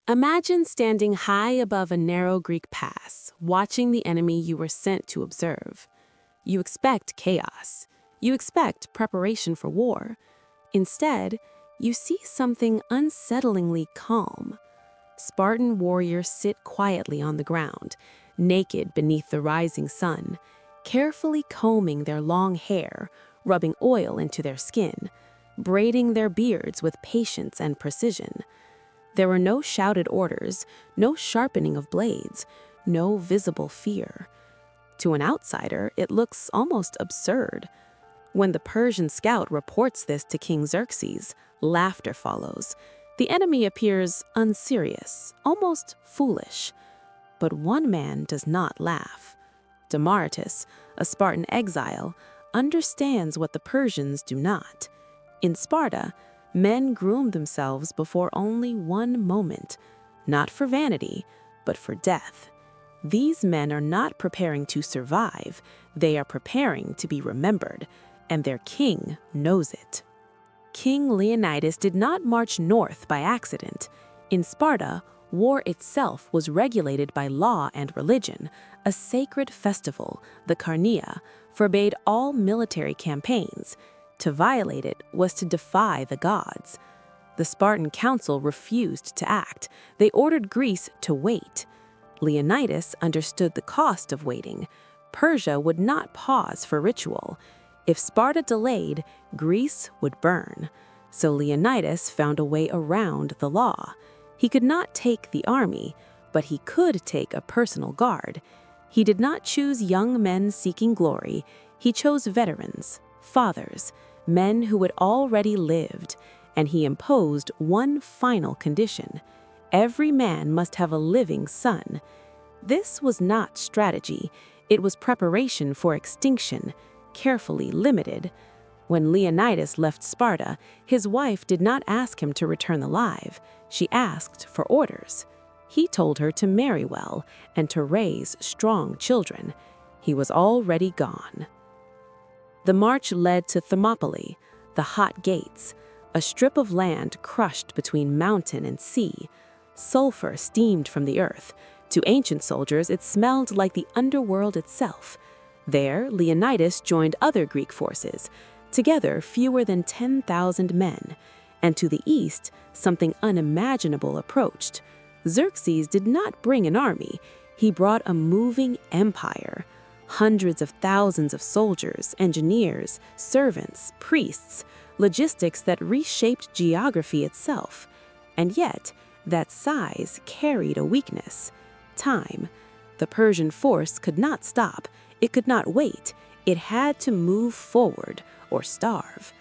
Imagine standing high above a narrow Greek pass, watching the enemy you were sent to observe. You expect chaos. You expect preparation for war. Instead, you see something unsettlingly calm. Spartan warriors sit quietly on the ground, naked beneath the rising sun, carefully combing their long hair, rubbing oil into their skin, braiding their beards with patience and precision. There were no shouted orders, no sharpening of blades, no visible fear. To an outsider, it looks almost absurd. When the Persian scout reports this to King Xerxes, laughter follows. The enemy appears unserious, almost foolish. But one man does not laugh. Demaratus, a Spartan exile, understands what the Persians do not. In Sparta, men groom themselves before only one moment, not for vanity, but for death. These men are not preparing to survive, they are preparing to be remembered, and their king knows it. King Leonidas did not march north by accident. In Sparta, war itself was regulated by law and religion. A sacred festival, the Carnea, forbade all military campaigns. To violate it was to defy the gods. The Spartan council refused to act. They ordered Greece to wait. Leonidas understood the cost of waiting. Persia would not pause for ritual. If Sparta delayed, Greece would burn. So Leonidas found a way around the law. He could not take the army, but he could take a personal guard. He did not choose young men seeking glory. He chose veterans, fathers, men who had already lived, and he imposed one final condition. Every man must have a living son. This was not strategy. It was preparation for extinction, carefully limited. When Leonidas left Sparta, his wife did not ask him to return alive. She asked for orders. He told her to marry well and to raise strong children. He was already gone. The march led to Thermopylae, the hot gates, a strip of land crushed between mountain and sea. Sulfur steamed from the earth. To ancient soldiers, it smelled like the underworld itself. There, Leonidas joined other Greek forces, together fewer than 10,000 men. And to the east, something unimaginable approached. Xerxes did not bring an army. He brought a moving empire. Hundreds of thousands of soldiers, engineers, servants, priests, logistics that reshaped geography itself. And yet, that size carried a weakness: time. The Persian force could not stop. It could not wait. It had to move forward or starve.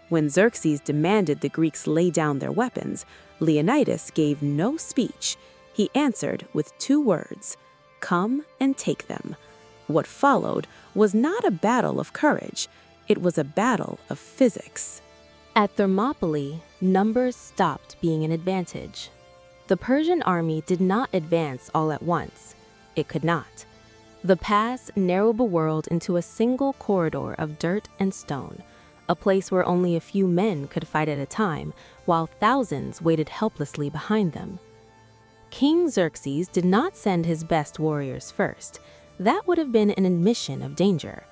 When Xerxes demanded the Greeks lay down their weapons, Leonidas gave no speech. He answered with 2 words: "Come and take them." What followed was not a battle of courage. It was a battle of physics. At Thermopylae, numbers stopped being an advantage. The Persian army did not advance all at once. It could not. The pass narrow-burrowed into a single corridor of dirt and stone, a place where only a few men could fight at a time, while thousands waited helplessly behind them. King Xerxes did not send his best warriors first. That would have been an admission of danger.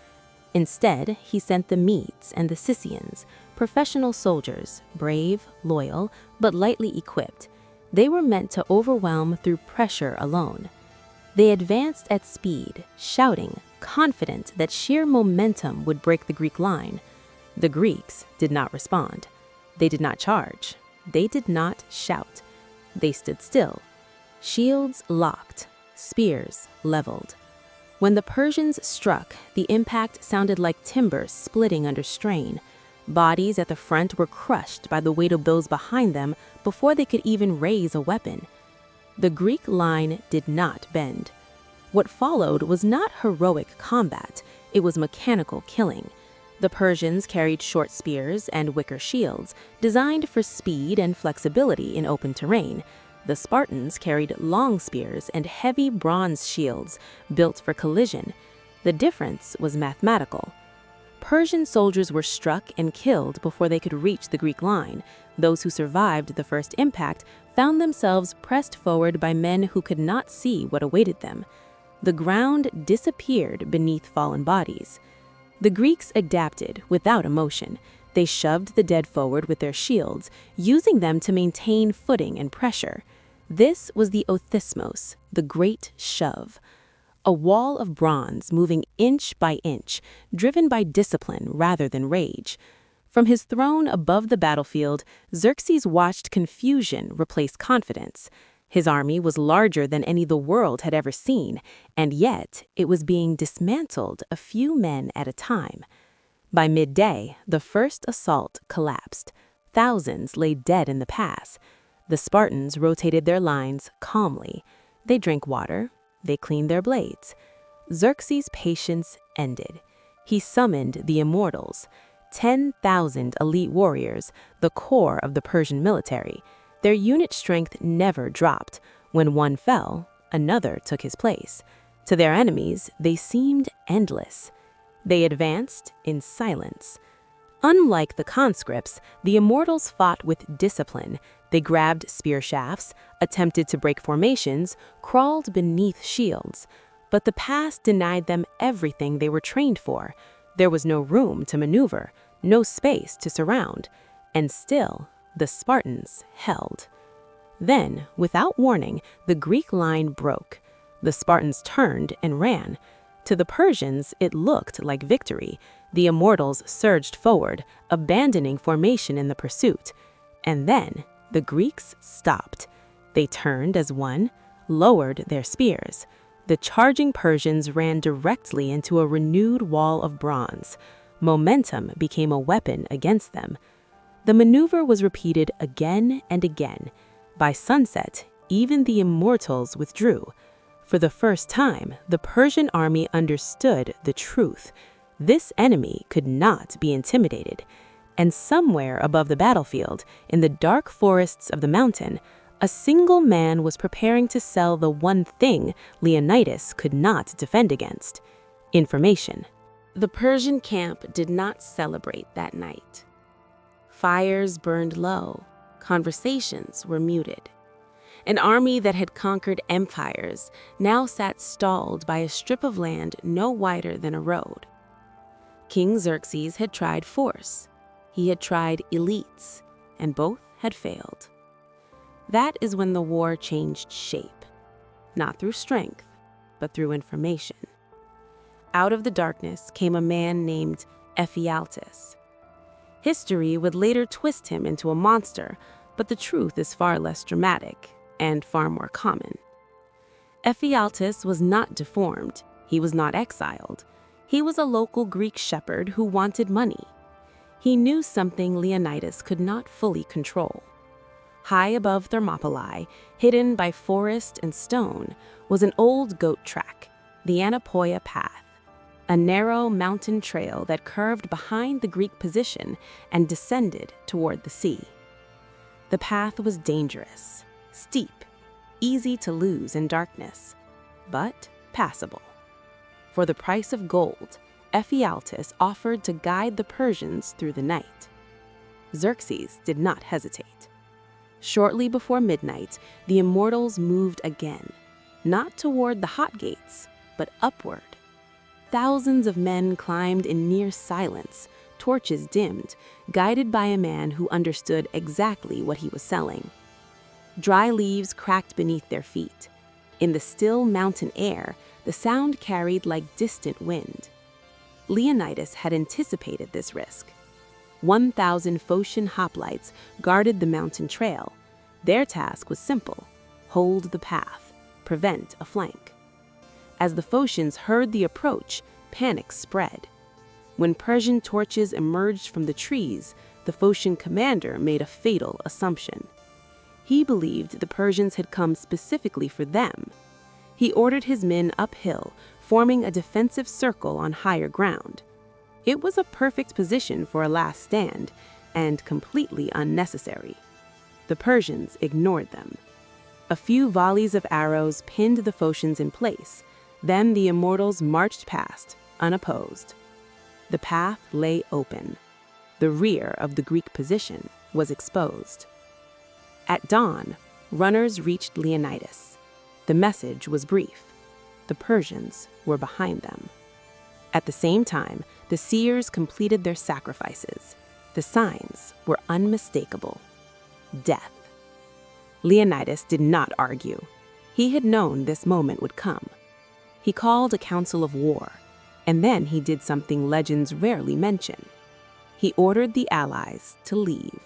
Instead, he sent the Medes and the Thespians, professional soldiers, brave, loyal, but lightly equipped. They were meant to overwhelm through pressure alone. They advanced at speed, shouting, confident that sheer momentum would break the Greek line. The Greeks did not respond. They did not charge. They did not shout. They stood still. Shields locked, spears leveled. When the Persians struck, the impact sounded like timber splitting under strain. Bodies at the front were crushed by the weight of those behind them before they could even raise a weapon. The Greek line did not bend. What followed was not heroic combat, it was mechanical killing. The Persians carried short spears and wicker shields, designed for speed and flexibility in open terrain. The Spartans carried long spears and heavy bronze shields, built for collision. The difference was mathematical. Persian soldiers were struck and killed before they could reach the Greek line. Those who survived the first impact found themselves pressed forward by men who could not see what awaited them. The ground disappeared beneath fallen bodies. The Greeks adapted without emotion. They shoved the dead forward with their shields, using them to maintain footing and pressure. This was the othismos, the great shove. A wall of bronze moving inch by inch, driven by discipline rather than rage. From his throne above the battlefield, Xerxes watched confusion replace confidence. His army was larger than any the world had ever seen, and yet it was being dismantled a few men at a time. By midday, the first assault collapsed. Thousands lay dead in the pass. The Spartans rotated their lines calmly. They drank water. They cleaned their blades. Xerxes' patience ended. He summoned the immortals, 10,000 elite warriors, the core of the Persian military. Their unit strength never dropped. When one fell, another took his place. To their enemies, they seemed endless. They advanced in silence. Unlike the conscripts, the immortals fought with discipline. They grabbed spear shafts, attempted to break formations, crawled beneath shields. But the past denied them everything they were trained for. There was no room to maneuver, no space to surround. And still, the Spartans held. Then, without warning, the Greek line broke. The Spartans turned and ran. To the Persians, it looked like victory. The immortals surged forward, abandoning formation in the pursuit. And then, the Greeks stopped. They turned as one, lowered their spears. The charging Persians ran directly into a renewed wall of bronze. Momentum became a weapon against them. The maneuver was repeated again and again. By sunset, even the immortals withdrew. For the first time, the Persian army understood the truth. This enemy could not be intimidated. And somewhere above the battlefield, in the dark forests of the mountain, a single man was preparing to sell the one thing Leonidas could not defend against: information. The Persian camp did not celebrate that night. Fires burned low. Conversations were muted. An army that had conquered empires now sat stalled by a strip of land no wider than a road. King Xerxes had tried force. He had tried elites, and both had failed. That is when the war changed shape, not through strength, but through information. Out of the darkness came a man named Ephialtes. History would later twist him into a monster, but the truth is far less dramatic and far more common. Ephialtes was not deformed. He was not exiled. He was a local Greek shepherd who wanted money. He knew something Leonidas could not fully control. High above Thermopylae, hidden by forest and stone, was an old goat track, the Anapoia Path, a narrow mountain trail that curved behind the Greek position and descended toward the sea. The path was dangerous, steep, easy to lose in darkness, but passable. For the price of gold, Ephialtes offered to guide the Persians through the night. Xerxes did not hesitate. Shortly before midnight, the immortals moved again, not toward the hot gates, but upward. Thousands of men climbed in near silence, torches dimmed, guided by a man who understood exactly what he was selling. Dry leaves cracked beneath their feet. In the still mountain air, the sound carried like distant wind. Leonidas had anticipated this risk. 1,000 Phocian hoplites guarded the mountain trail. Their task was simple: hold the path, prevent a flank. As the Phocians heard the approach, panic spread. When Persian torches emerged from the trees, the Phocian commander made a fatal assumption. He believed the Persians had come specifically for them. He ordered his men uphill, forming a defensive circle on higher ground. It was a perfect position for a last stand, and completely unnecessary. The Persians ignored them. A few volleys of arrows pinned the Phocians in place. Then the immortals marched past, unopposed. The path lay open, the rear of the Greek position, was exposed. At dawn, runners reached Leonidas. The message was brief. The Persians were behind them. At the same time, the seers completed their sacrifices. The signs were unmistakable. Death. Leonidas did not argue. He had known this moment would come. He called a council of war, and then he did something legends rarely mention. He ordered the allies to leave.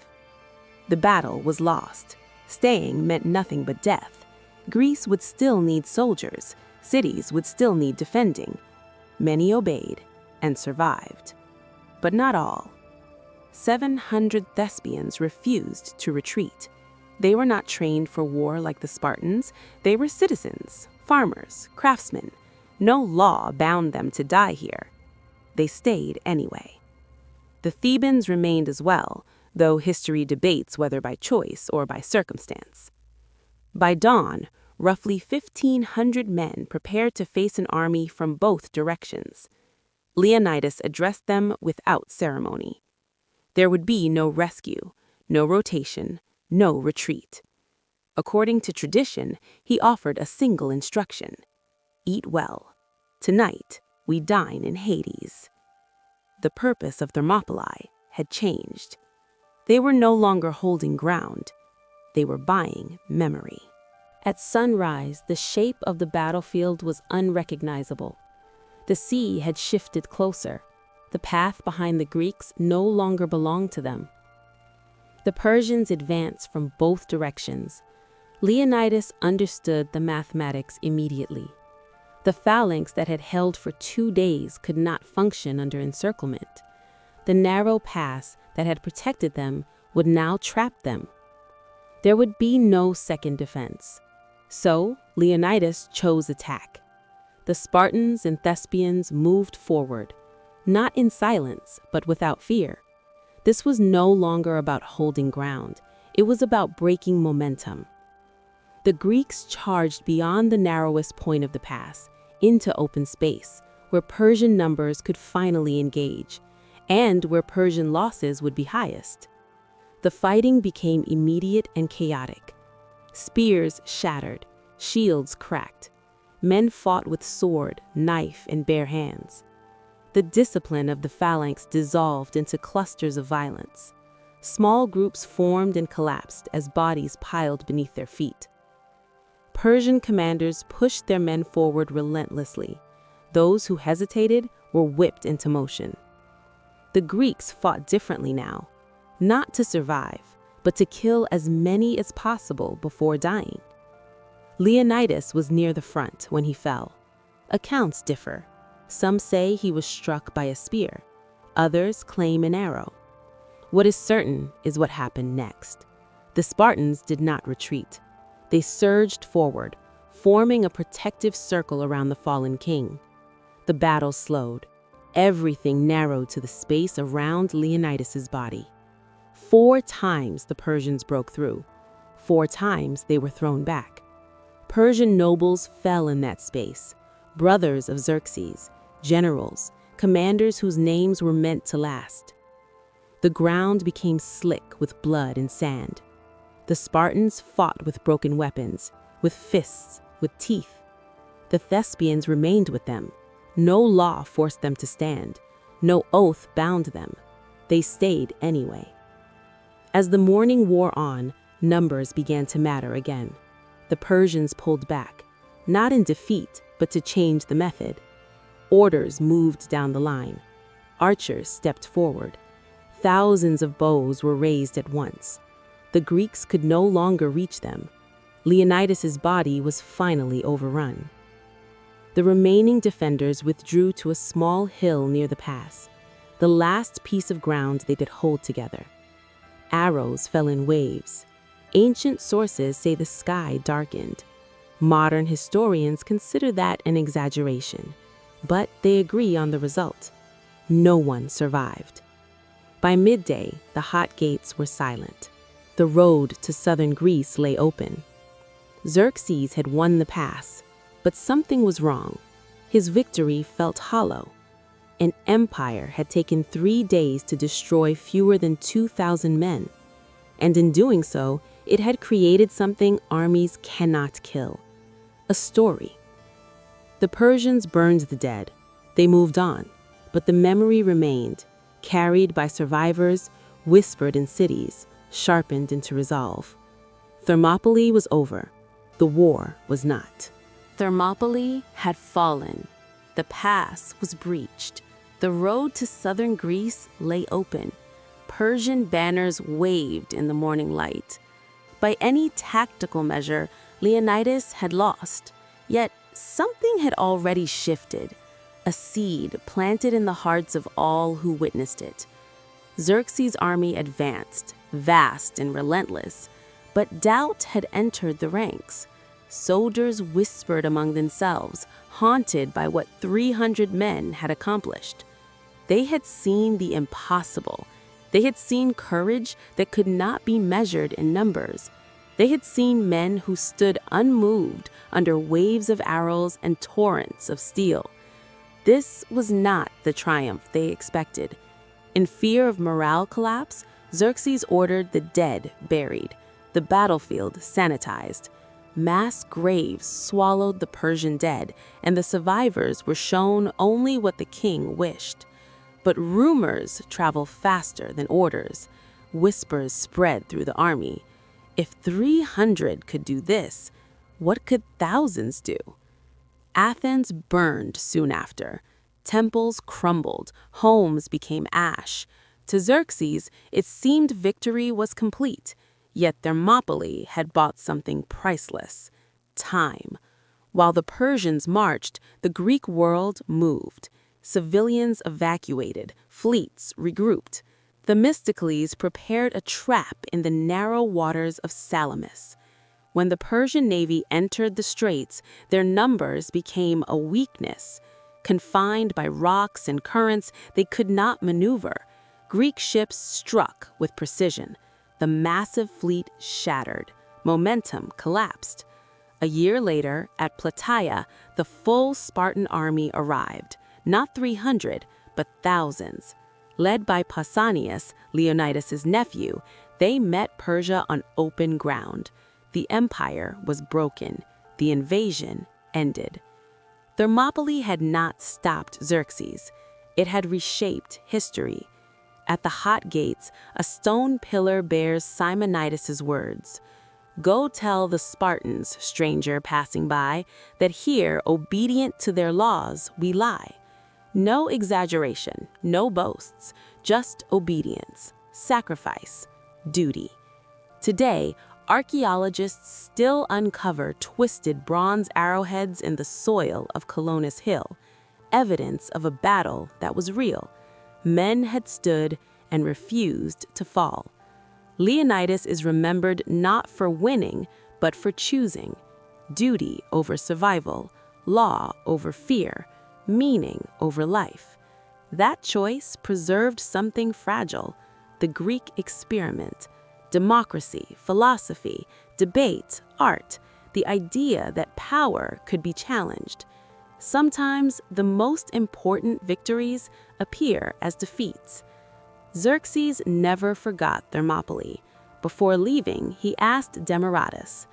The battle was lost. Staying meant nothing but death. Greece would still need soldiers. Cities would still need defending. Many obeyed and survived. But not all. 700 Thespians refused to retreat. They were not trained for war like the Spartans. They were citizens, farmers, craftsmen. No law bound them to die here. They stayed anyway. The Thebans remained as well, though history debates whether by choice or by circumstance. By dawn, roughly 1,500 men prepared to face an army from both directions. Leonidas addressed them without ceremony. There would be no rescue, no rotation, no retreat. According to tradition, he offered a single instruction: eat well. Tonight, we dine in Hades. The purpose of Thermopylae had changed. They were no longer holding ground. They were buying memory. At sunrise, the shape of the battlefield was unrecognizable. The sea had shifted closer. The path behind the Greeks no longer belonged to them. The Persians advanced from both directions. Leonidas understood the mathematics immediately. The phalanx that had held for 2 days could not function under encirclement. The narrow pass that had protected them would now trap them. There would be no second defense. So Leonidas chose attack. The Spartans and Thespians moved forward, not in silence, but without fear. This was no longer about holding ground. It was about breaking momentum. The Greeks charged beyond the narrowest point of the pass, into open space, where Persian numbers could finally engage, and where Persian losses would be highest. The fighting became immediate and chaotic. Spears shattered, shields cracked. Men fought with sword, knife, and bare hands. The discipline of the phalanx dissolved into clusters of violence. Small groups formed and collapsed as bodies piled beneath their feet. Persian commanders pushed their men forward relentlessly. Those who hesitated were whipped into motion. The Greeks fought differently now, not to survive, but to kill as many as possible before dying. Leonidas was near the front when he fell. Accounts differ. Some say he was struck by a spear. Others claim an arrow. What is certain is what happened next. The Spartans did not retreat. They surged forward, forming a protective circle around the fallen king. The battle slowed. Everything narrowed to the space around Leonidas's body. 4 times the Persians broke through. 4 times they were thrown back. Persian nobles fell in that space. Brothers of Xerxes, generals, commanders whose names were meant to last. The ground became slick with blood and sand. The Spartans fought with broken weapons, with fists, with teeth. The Thespians remained with them. No law forced them to stand. No oath bound them. They stayed anyway. As the morning wore on, numbers began to matter again. The Persians pulled back, not in defeat, but to change the method. Orders moved down the line. Archers stepped forward. Thousands of bows were raised at once. The Greeks could no longer reach them. Leonidas's body was finally overrun. The remaining defenders withdrew to a small hill near the pass, the last piece of ground they could hold together. Arrows fell in waves. Ancient sources say the sky darkened. Modern historians consider that an exaggeration, but they agree on the result. No one survived. By midday, the hot gates were silent. The road to southern Greece lay open. Xerxes had won the pass, but something was wrong. His victory felt hollow. An empire had taken 3 days to destroy fewer than 2,000 men. and in doing so, it had created something armies cannot kill: a story. The Persians burned the dead. They moved on, but the memory remained, carried by survivors, whispered in cities, sharpened into resolve. Thermopylae was over. The war was not. Thermopylae had fallen. The pass was breached. The road to southern Greece lay open. Persian banners waved in the morning light. By any tactical measure, Leonidas had lost. Yet something had already shifted, a seed planted in the hearts of all who witnessed it. Xerxes' army advanced, vast and relentless, but doubt had entered the ranks. Soldiers whispered among themselves, haunted by what 300 men had accomplished. They had seen the impossible. They had seen courage that could not be measured in numbers. They had seen men who stood unmoved under waves of arrows and torrents of steel. This was not the triumph they expected. In fear of morale collapse, Xerxes ordered the dead buried, the battlefield sanitized. Mass graves swallowed the Persian dead, and the survivors were shown only what the king wished. But rumors travel faster than orders. Whispers spread through the army. If 300 could do this, what could thousands do? Athens burned soon after. Temples crumbled, homes became ash. To Xerxes, it seemed victory was complete, yet Thermopylae had bought something priceless: time. While the Persians marched, the Greek world moved. Civilians evacuated, fleets regrouped. Themistocles prepared a trap in the narrow waters of Salamis. When the Persian navy entered the straits, their numbers became a weakness. Confined by rocks and currents, they could not maneuver. Greek ships struck with precision. The massive fleet shattered. Momentum collapsed. A year later, at Plataea, the full Spartan army arrived. Not 300, but thousands. Led by Pausanias, Leonidas' nephew, they met Persia on open ground. The empire was broken. The invasion ended. Thermopylae had not stopped Xerxes. It had reshaped history. At the hot gates, a stone pillar bears Simonides' words: "Go tell the Spartans, stranger passing by, that here, obedient to their laws, we lie." No exaggeration, no boasts, just obedience, sacrifice, duty. Today, archaeologists still uncover twisted bronze arrowheads in the soil of Colonus Hill, evidence of a battle that was real. Men had stood and refused to fall. Leonidas is remembered not for winning, but for choosing. Duty over survival, law over fear, meaning over life. That choice preserved something fragile: the Greek experiment. Democracy, philosophy, debate, art, the idea that power could be challenged. Sometimes the most important victories appear as defeats. Xerxes never forgot Thermopylae. Before leaving, he asked Demaratus,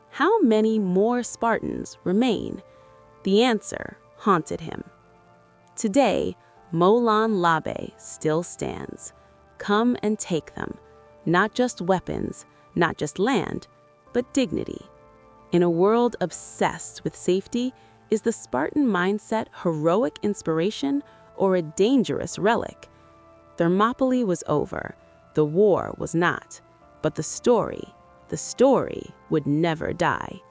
"How many more Spartans remain?" The answer haunted him. Today, Molon Labe still stands. Come and take them. Not just weapons, not just land, but dignity. In a world obsessed with safety, is the Spartan mindset heroic inspiration or a dangerous relic? Thermopylae was over. The war was not. But the story would never die.